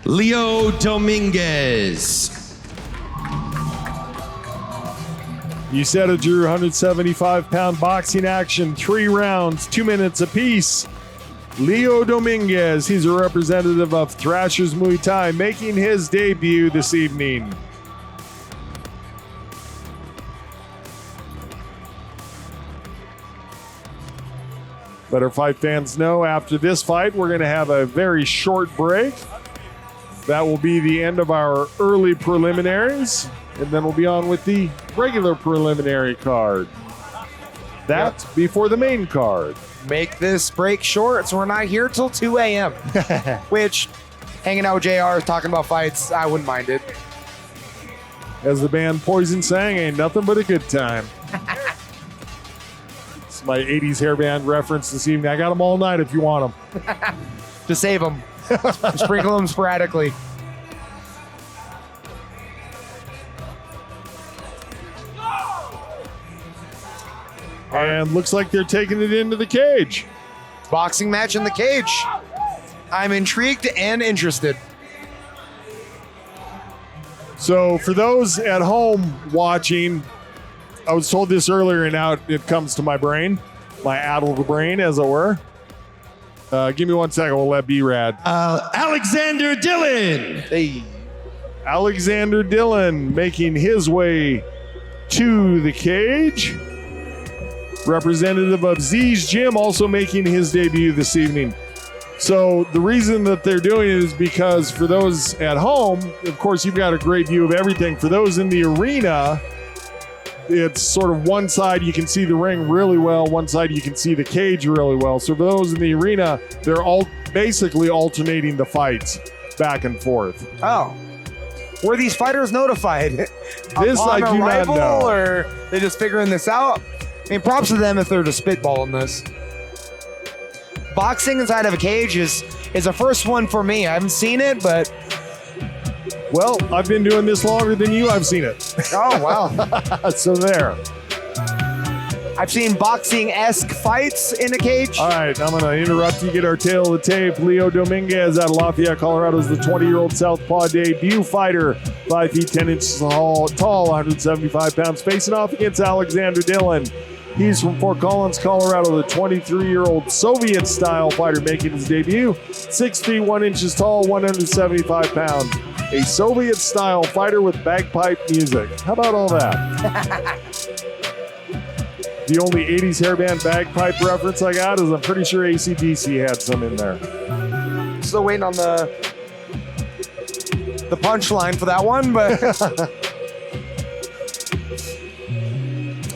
Leo Dominguez. You said it, Drew. 175-pound boxing action, 3 rounds, 2 minutes apiece. Leo Dominguez, he's a representative of Thrashers Muay Thai, making his debut this evening. Let our fight fans know after this fight, we're going to have a very short break. That will be the end of our early preliminaries, and then we'll be on with the regular preliminary card. That before the main card. Make this break short so we're not here till 2 a.m. Which, hanging out with JR, talking about fights, I wouldn't mind it. As the band Poison sang, ain't nothing but a good time. It's my 80s hair band reference this evening. I got them all night if you want them. To save them. Sprinkle them sporadically. And looks like they're taking it into the cage. Boxing match in the cage. I'm intrigued and interested. So for those at home watching, I was told this earlier and now it comes to my brain, my addled brain as it were. Give me 1 second, we'll let B-Rad. Alexander Dillon. Hey. Alexander Dillon making his way to the cage. Representative of Z's Gym also making his debut this evening. So the reason that they're doing it is because for those at home, of course, you've got a great view of everything. For those in the arena, it's sort of one side you can see the ring really well, one side you can see the cage really well. So for those in the arena, they're all basically alternating the fights back and forth. Oh. Were these fighters notified? This I do not know. Or they just figuring this out? I mean, props to them if they're just spitballing this. Boxing inside of a cage is a first one for me. I haven't seen it, but... Well, I've been doing this longer than you. I've seen it. Oh, wow. So there. I've seen boxing-esque fights in a cage. All right, I'm going to interrupt you, get our tail of the tape. Leo Dominguez out of Lafayette, Colorado is the 20-year-old Southpaw debut fighter. 5 feet 10 inches tall, 175 pounds, facing off against Alexander Dillon. He's from Fort Collins, Colorado, the 23-year-old Soviet-style fighter making his debut. 6 feet 1 inches tall, 175 pounds. A Soviet-style fighter with bagpipe music. How about all that? The only 80s hairband bagpipe reference I got is I'm pretty sure AC/DC had some in there. Still waiting on the punchline for that one, but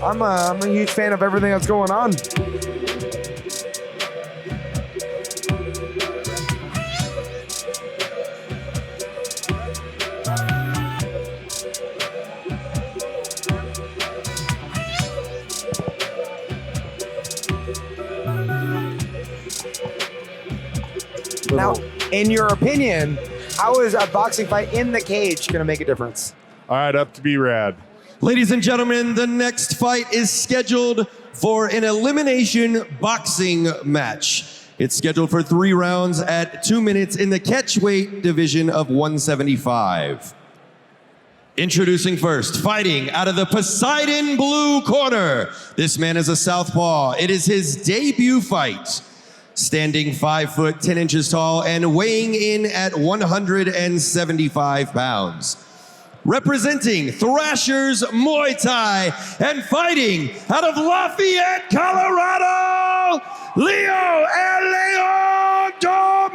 I'm a huge fan of everything that's going on. Now, in your opinion, how is a boxing fight in the cage going to make a difference? All right, up to B-Rad. Ladies and gentlemen, the next fight is scheduled for an elimination boxing match. It's scheduled for 3 rounds at 2 minutes in the catchweight division of 175. Introducing first, fighting out of the Poseidon blue corner. This man is a southpaw. It is his debut fight. Standing 5 foot 10 inches tall and weighing in at 175 pounds. Representing Thrashers Muay Thai and fighting out of Lafayette, Colorado, Leo Dominguez.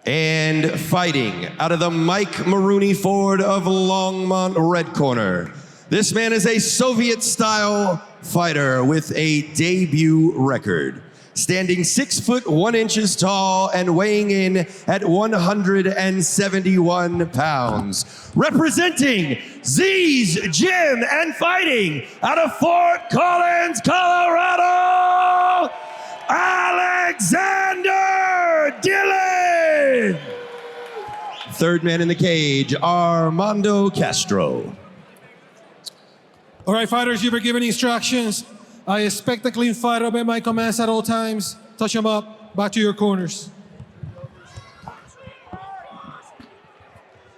And fighting out of the Mike Maroney Ford of Longmont Red Corner. This man is a Soviet-style fighter with a debut record. Standing 6 foot 1 inches tall and weighing in at 171 pounds. Representing Z's Gym and fighting out of Fort Collins, Colorado, Alexander Dillon. Third man in the cage, Armando Castro. All right, fighters, you were given instructions. I expect a clean fight. Obey my commands at all times. Touch them up. Back to your corners.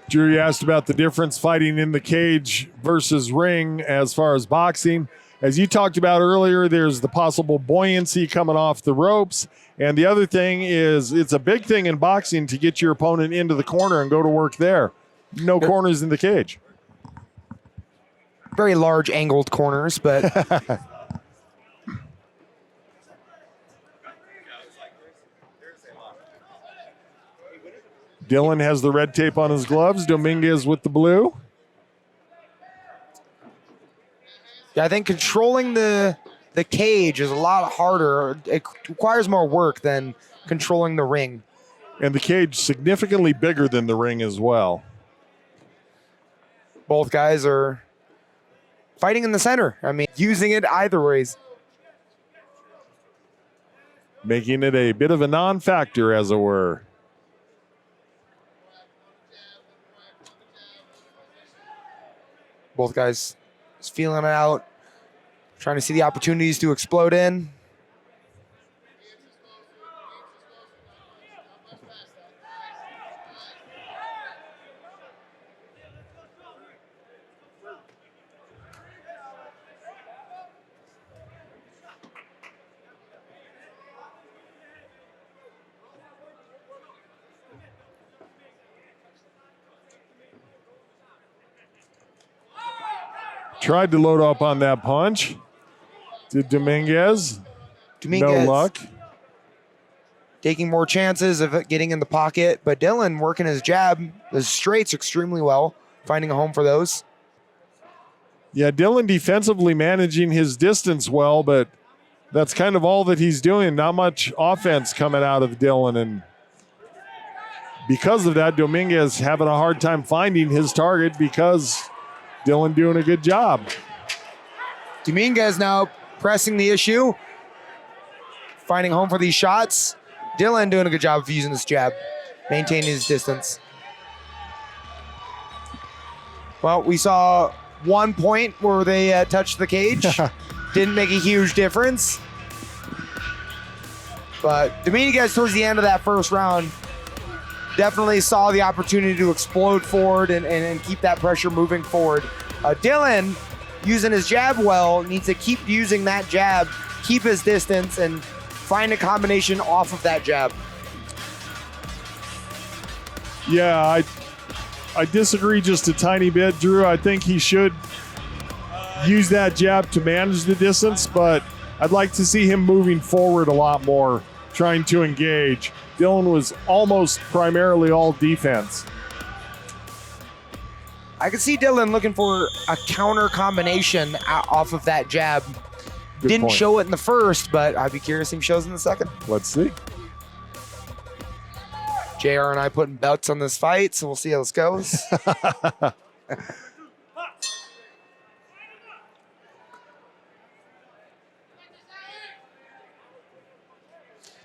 Drew, you asked about the difference fighting in the cage versus ring as far as boxing. As you talked about earlier, there's the possible buoyancy coming off the ropes. And the other thing is it's a big thing in boxing to get your opponent into the corner and go to work there. No corners in the cage. Very large angled corners, but Dillon has the red tape on his gloves. Dominguez with the blue. yeah, I think controlling the cage is a lot harder. It requires more work than controlling the ring. And the cage significantly bigger than the ring as well. Both guys are fighting in the center. I mean, using it either ways. Making it a bit of a non-factor, as it were. Both guys just feeling it out, trying to see the opportunities to explode in. Tried to load up on that punch. Did Dominguez. No luck. Taking more chances of it getting in the pocket, but Dillon working his jab, the straights extremely well, finding a home for those. Yeah, Dillon defensively managing his distance well, but that's kind of all that he's doing. Not much offense coming out of Dillon, and because of that, Dominguez having a hard time finding his target because Dillon doing a good job. Dominguez now pressing the issue, finding home for these shots. Dillon doing a good job of using this jab, maintaining his distance. Well, we saw one point where they touched the cage. Didn't make a huge difference. But Dominguez, towards the end of that first round, definitely saw the opportunity to explode forward and keep that pressure moving forward. Dillon, using his jab well, needs to keep using that jab, keep his distance, and find a combination off of that jab. Yeah, I disagree just a tiny bit, Drew. I think he should use that jab to manage the distance, but I'd like to see him moving forward a lot more, trying to engage. Dillon was almost primarily all defense. I could see Dillon looking for a counter combination off of that jab. Good Didn't point. show it in the first, but I'd be curious if he shows in the second. Let's see. JR and I putting belts on this fight, so we'll see how this goes.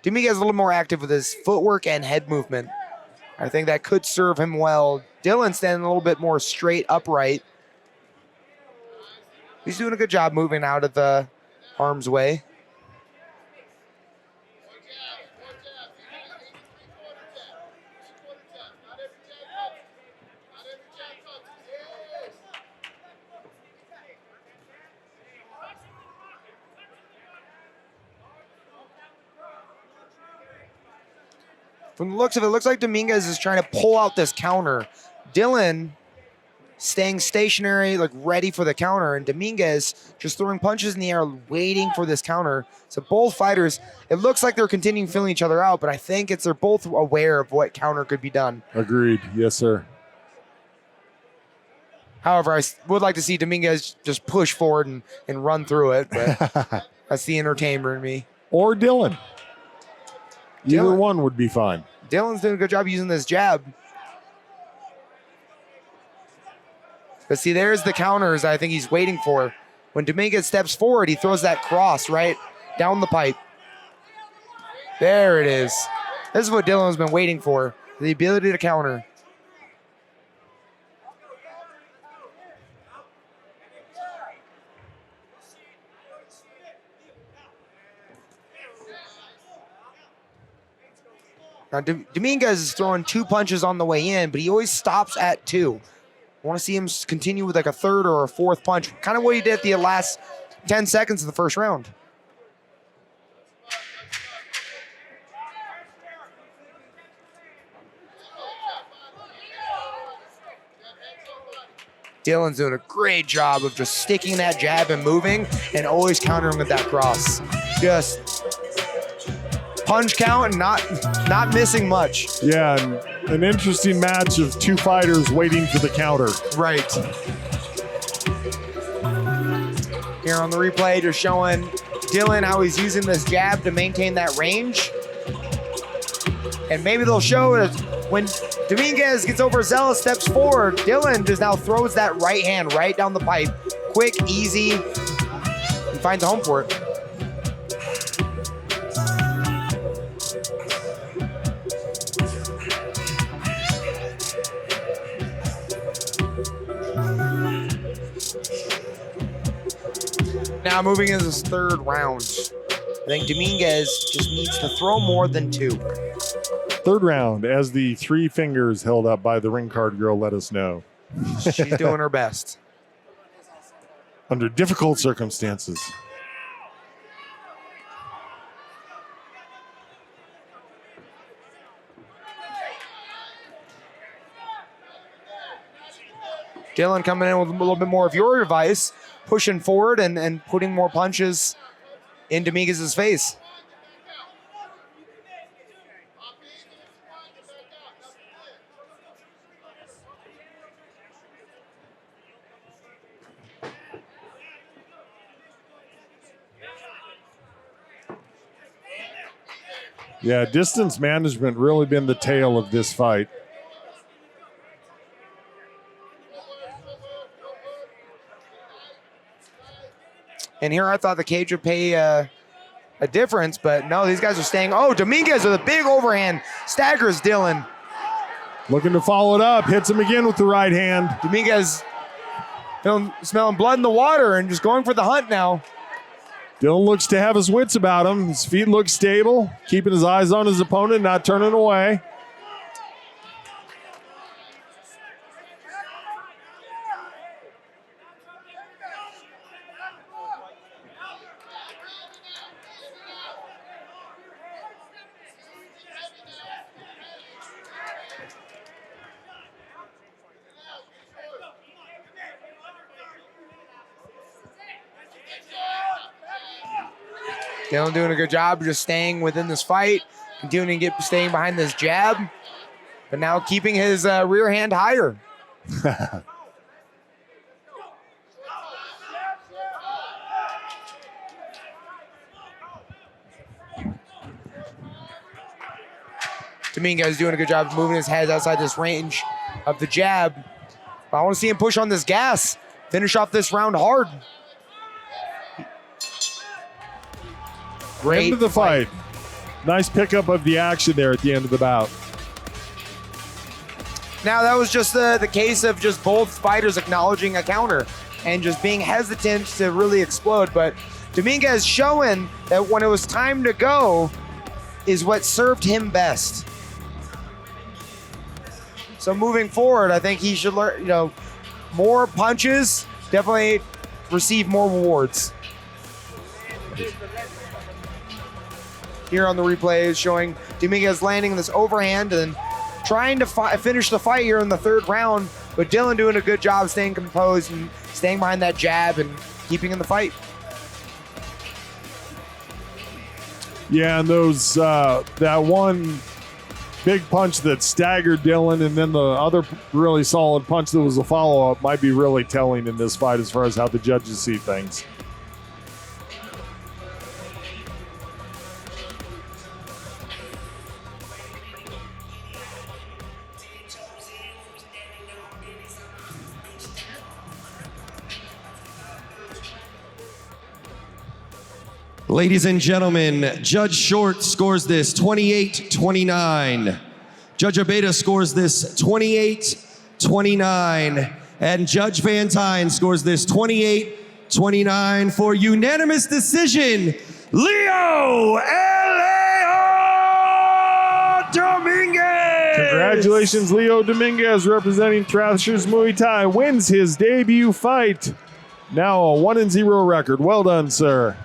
Dominguez is a little more active with his footwork and head movement. I think that could serve him well. Dillon standing a little bit more straight, upright. He's doing a good job moving out of the harm's way. From the looks of it, looks like Dominguez is trying to pull out this counter. Dillon staying stationary, like ready for the counter, and Dominguez just throwing punches in the air, waiting for this counter. So both fighters, it looks like they're continuing filling each other out, but I think they're both aware of what counter could be done. Agreed. Yes, sir. However, I would like to see Dominguez just push forward and run through it, but that's the entertainer in me. Or Dillon. Either Dillon. one would be fine. Dillon's doing a good job using this jab. But see, there's the counters I think he's waiting for. When Dominguez steps forward, he throws that cross right down the pipe. There it is. This is what Dillon's been waiting for, the ability to counter. Now, Dominguez is throwing 2 punches on the way in, but he always stops at 2. I want to see him continue with like a 3rd or a 4th punch, kind of what he did at the last 10 seconds of the first round. Dillon's doing a great job of just sticking that jab and moving and always countering with that cross. Just punch count and not missing much. Yeah, and an interesting match of 2 fighters waiting for the counter. Right. Here on the replay, just showing Dillon how he's using this jab to maintain that range. And maybe they'll show it when Dominguez gets overzealous, steps forward, Dillon just now throws that right hand right down the pipe. Quick, easy, and finds a home for it. Now moving into this 3rd round. I think Dominguez just needs to throw more than 2. 3rd round, as the 3 fingers held up by the ring card girl let us know. She's doing her best. Under difficult circumstances. Dillon coming in with a little bit more of your advice, pushing forward and putting more punches in Dominguez's face. Yeah, distance management really been the tale of this fight. And here I thought the cage would pay a difference, but no, these guys are staying. Oh, Dominguez with a big overhand staggers Dillon. Looking to follow it up, hits him again with the right hand. Dominguez smelling blood in the water and just going for the hunt now. Dillon looks to have his wits about him. His feet look stable, keeping his eyes on his opponent, not turning away. Dillon doing a good job just staying within this fight, continuing to staying behind this jab, but now keeping his rear hand higher. Dominguez doing a good job of moving his head outside this range of the jab. But I want to see him push on this gas, finish off this round hard. Great end of the fight. Nice pickup of the action there at the end of the bout. Now that was just the case of just both fighters acknowledging a counter and just being hesitant to really explode. But Dominguez showing that when it was time to go is what served him best. So moving forward, I think he should learn, more punches, definitely receive more rewards. Here on the replay is showing Dominguez landing this overhand and trying to finish the fight here in the 3rd round, but Dillon doing a good job staying composed and staying behind that jab and keeping in the fight. Yeah, and those that one big punch that staggered Dillon and then the other really solid punch that was a follow-up might be really telling in this fight as far as how the judges see things. Ladies and gentlemen, Judge Short scores this 28-29. Judge Abeda scores this 28-29. And Judge Van Tine scores this 28-29 for unanimous decision, Leo Elimination! Dominguez! Congratulations, Leo Dominguez, representing Thrashers Muay Thai, wins his debut fight. Now a 1-0 record. Well done, sir.